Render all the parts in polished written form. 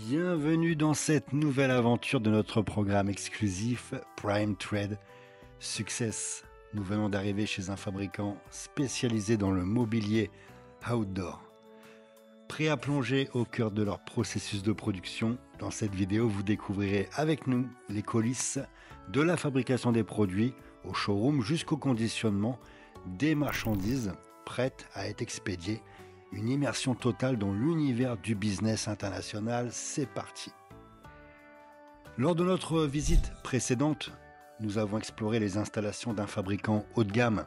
Bienvenue dans cette nouvelle aventure de notre programme exclusif Prime Trade Success. Nous venons d'arriver chez un fabricant spécialisé dans le mobilier outdoor. Prêt à plonger au cœur de leur processus de production, dans cette vidéo vous découvrirez avec nous les coulisses de la fabrication des produits au showroom jusqu'au conditionnement des marchandises prêtes à être expédiées. Une immersion totale dans l'univers du business international, c'est parti. Lors de notre visite précédente, nous avons exploré les installations d'un fabricant haut de gamme,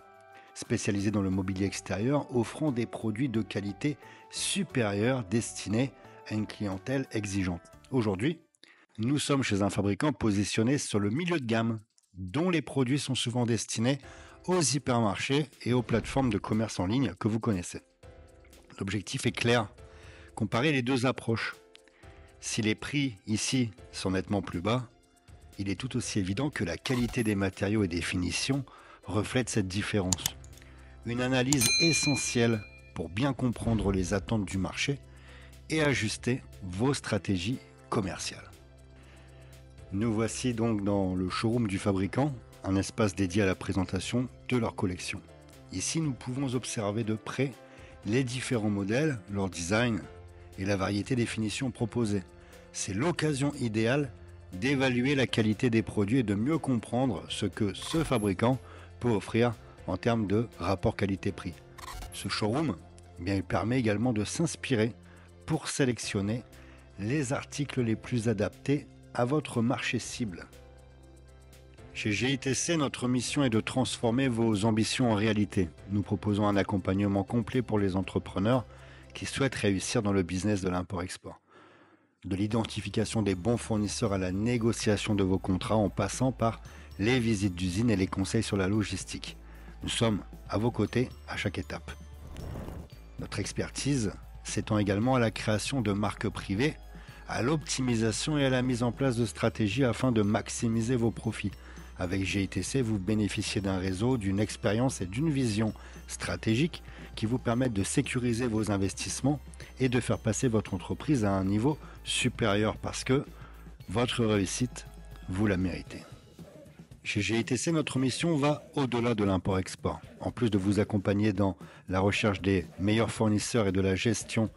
spécialisé dans le mobilier extérieur, offrant des produits de qualité supérieure destinés à une clientèle exigeante. Aujourd'hui, nous sommes chez un fabricant positionné sur le milieu de gamme, dont les produits sont souvent destinés aux hypermarchés et aux plateformes de commerce en ligne que vous connaissez. L'objectif est clair, comparer les deux approches. Si les prix ici sont nettement plus bas, il est tout aussi évident que la qualité des matériaux et des finitions reflète cette différence. Une analyse essentielle pour bien comprendre les attentes du marché et ajuster vos stratégies commerciales. Nous voici donc dans le showroom du fabricant, un espace dédié à la présentation de leur collection. Ici, nous pouvons observer de près les différents modèles, leur design et la variété des finitions proposées. C'est l'occasion idéale d'évaluer la qualité des produits et de mieux comprendre ce que ce fabricant peut offrir en termes de rapport qualité-prix. Ce showroom, il permet également de s'inspirer pour sélectionner les articles les plus adaptés à votre marché cible. Chez GITC, notre mission est de transformer vos ambitions en réalité. Nous proposons un accompagnement complet pour les entrepreneurs qui souhaitent réussir dans le business de l'import-export. De l'identification des bons fournisseurs à la négociation de vos contrats en passant par les visites d'usine et les conseils sur la logistique. Nous sommes à vos côtés à chaque étape. Notre expertise s'étend également à la création de marques privées, à l'optimisation et à la mise en place de stratégies afin de maximiser vos profits. Avec GITC, vous bénéficiez d'un réseau, d'une expérience et d'une vision stratégique qui vous permettent de sécuriser vos investissements et de faire passer votre entreprise à un niveau supérieur parce que votre réussite, vous la méritez. Chez GITC, notre mission va au-delà de l'import-export. En plus de vous accompagner dans la recherche des meilleurs fournisseurs et de la gestion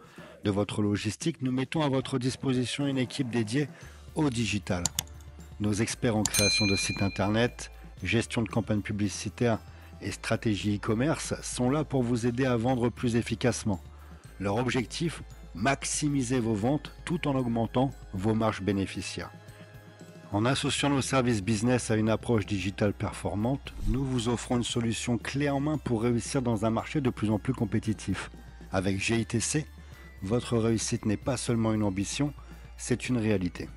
de votre logistique, nous mettons à votre disposition une équipe dédiée au digital. Nos experts en création de sites internet, gestion de campagnes publicitaires et stratégie e-commerce sont là pour vous aider à vendre plus efficacement. Leur objectif, maximiser vos ventes tout en augmentant vos marges bénéficiaires. En associant nos services business à une approche digitale performante, nous vous offrons une solution clé en main pour réussir dans un marché de plus en plus compétitif. Avec GITC, votre réussite n'est pas seulement une ambition, c'est une réalité.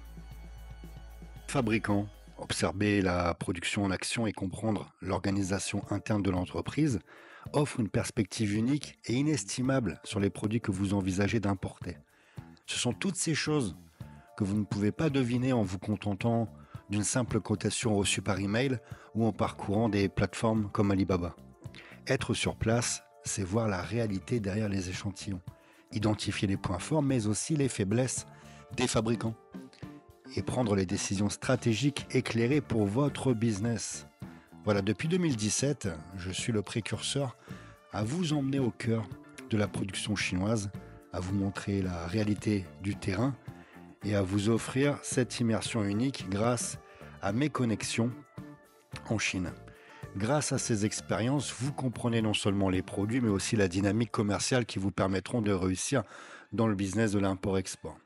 Fabricant, observer la production en action et comprendre l'organisation interne de l'entreprise offre une perspective unique et inestimable sur les produits que vous envisagez d'importer. Ce sont toutes ces choses que vous ne pouvez pas deviner en vous contentant d'une simple cotation reçue par email ou en parcourant des plateformes comme Alibaba. Être sur place, c'est voir la réalité derrière les échantillons, identifier les points forts mais aussi les faiblesses des fabricants et prendre les décisions stratégiques éclairées pour votre business. Voilà, depuis 2017, je suis le précurseur à vous emmener au cœur de la production chinoise, à vous montrer la réalité du terrain et à vous offrir cette immersion unique grâce à mes connexions en Chine. Grâce à ces expériences, vous comprenez non seulement les produits, mais aussi la dynamique commerciale qui vous permettront de réussir dans le business de l'import-export.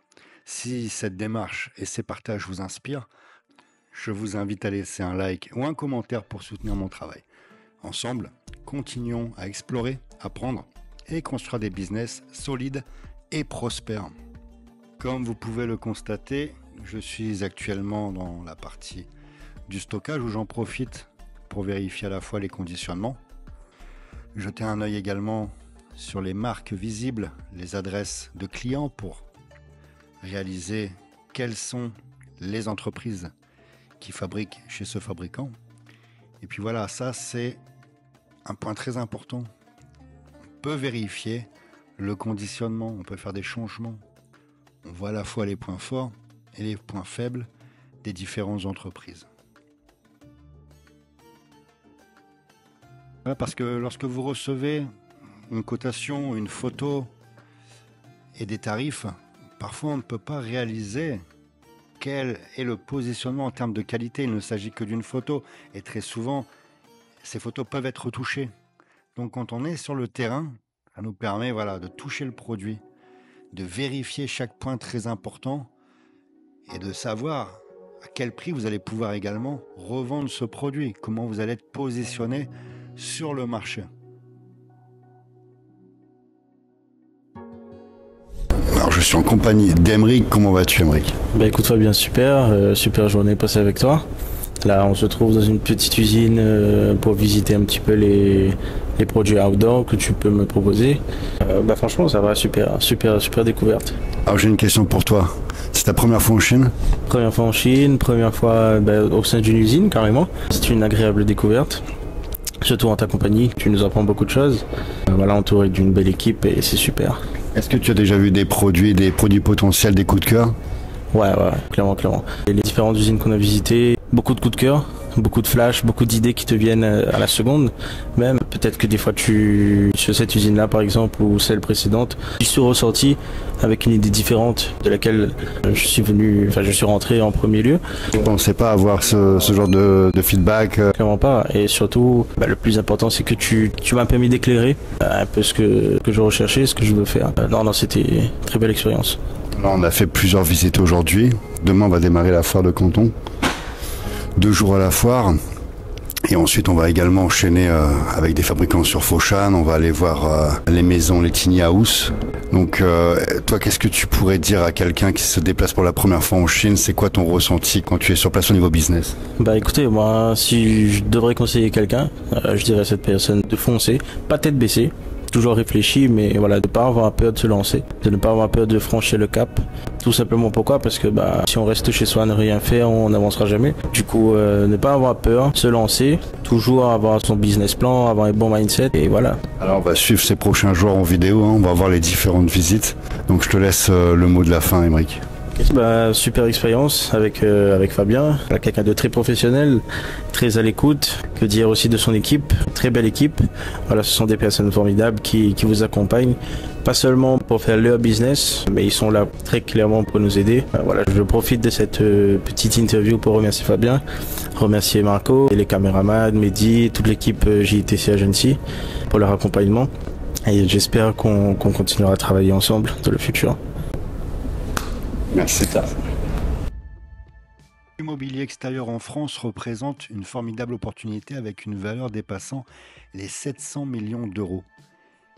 Si cette démarche et ces partages vous inspirent, je vous invite à laisser un like ou un commentaire pour soutenir mon travail. Ensemble, continuons à explorer, apprendre et construire des business solides et prospères. Comme vous pouvez le constater, je suis actuellement dans la partie du stockage où j'en profite pour vérifier à la fois les conditionnements, jeter un œil également sur les marques visibles, les adresses de clients pour réaliser quelles sont les entreprises qui fabriquent chez ce fabricant. Et puis voilà, ça c'est un point très important. On peut vérifier le conditionnement, on peut faire des changements, on voit à la fois les points forts et les points faibles des différentes entreprises. Voilà, parce que lorsque vous recevez une cotation, une photo et des tarifs, parfois on ne peut pas réaliser quel est le positionnement en termes de qualité. Il ne s'agit que d'une photo et très souvent, ces photos peuvent être retouchées. Donc quand on est sur le terrain, ça nous permet de toucher le produit, de vérifier chaque point très important et de savoir à quel prix vous allez pouvoir également revendre ce produit, comment vous allez être positionné sur le marché. Alors je suis en compagnie d'Emeric. Comment vas-tu, Emeric? Écoute Fabien, super, super journée passée avec toi. Là on se trouve dans une petite usine pour visiter un petit peu les produits outdoor que tu peux me proposer. Franchement ça va, super découverte. Alors j'ai une question pour toi. C'est ta première fois en Chine? Première fois en Chine, première fois au sein d'une usine carrément. C'est une agréable découverte. Surtout en ta compagnie, tu nous apprends beaucoup de choses. Entouré d'une belle équipe et c'est super. Est-ce que tu as déjà vu des produits potentiels, des coups de cœur? Ouais, clairement. Et les différentes usines qu'on a visitées, beaucoup de coups de cœur, beaucoup de flash, beaucoup d'idées qui te viennent à la seconde. Même peut-être que des fois sur cette usine-là par exemple ou celle précédente, je suis ressorti avec une idée différente de laquelle je suis rentré en premier lieu. Tu ne pensais pas avoir ce genre de feedback? Clairement pas. Et surtout, le plus important c'est que tu m'as permis d'éclairer un peu ce que je recherchais, ce que je veux faire. Non, c'était une très belle expérience. Là, on a fait plusieurs visites aujourd'hui. Demain, on va démarrer la foire de Canton. 2 jours à la foire. Et ensuite, on va également enchaîner avec des fabricants sur Foshan. On va aller voir les maisons, les tiny house. Donc, toi, qu'est-ce que tu pourrais dire à quelqu'un qui se déplace pour la première fois en Chine? C'est quoi ton ressenti quand tu es sur place au niveau business? Écoutez, moi, si je devrais conseiller quelqu'un, je dirais à cette personne de foncer, pas tête baissée. Toujours réfléchi, mais de ne pas avoir peur de se lancer, de ne pas avoir peur de franchir le cap. Tout simplement pourquoi? Parce que si on reste chez soi à ne rien faire, on n'avancera jamais. Du coup, ne pas avoir peur, se lancer, toujours avoir son business plan, avoir un bon mindset et voilà. Alors on va suivre ces prochains jours en vidéo, on va voir les différentes visites. Donc je te laisse le mot de la fin, Emeric. Super expérience avec Fabien, quelqu'un de très professionnel, très à l'écoute, que dire aussi de son équipe, très belle équipe. Ce sont des personnes formidables qui vous accompagnent, pas seulement pour faire leur business, mais ils sont là très clairement pour nous aider. Je profite de cette petite interview pour remercier Fabien, remercier Marco, et les caméramans, Mehdi, toute l'équipe JITC Agency pour leur accompagnement. Et j'espère qu'on continuera à travailler ensemble dans le futur. Merci. L'immobilier extérieur en France représente une formidable opportunité avec une valeur dépassant les 700 millions d'euros.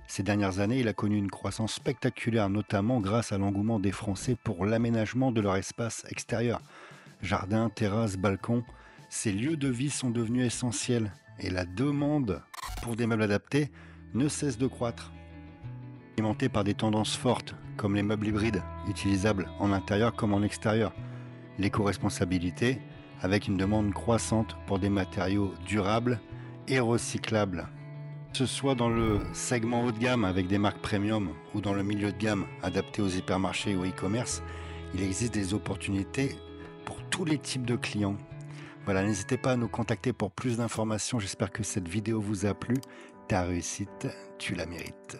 Ces dernières années, il a connu une croissance spectaculaire, notamment grâce à l'engouement des Français pour l'aménagement de leur espace extérieur. Jardins, terrasses, balcons, ces lieux de vie sont devenus essentiels et la demande pour des meubles adaptés ne cesse de croître. Alimenté par des tendances fortes comme les meubles hybrides, utilisables en intérieur comme en extérieur, l'éco-responsabilité avec une demande croissante pour des matériaux durables et recyclables. Que ce soit dans le segment haut de gamme avec des marques premium ou dans le milieu de gamme adapté aux hypermarchés ou e-commerce, il existe des opportunités pour tous les types de clients. N'hésitez pas à nous contacter pour plus d'informations. J'espère que cette vidéo vous a plu. Ta réussite, tu la mérites.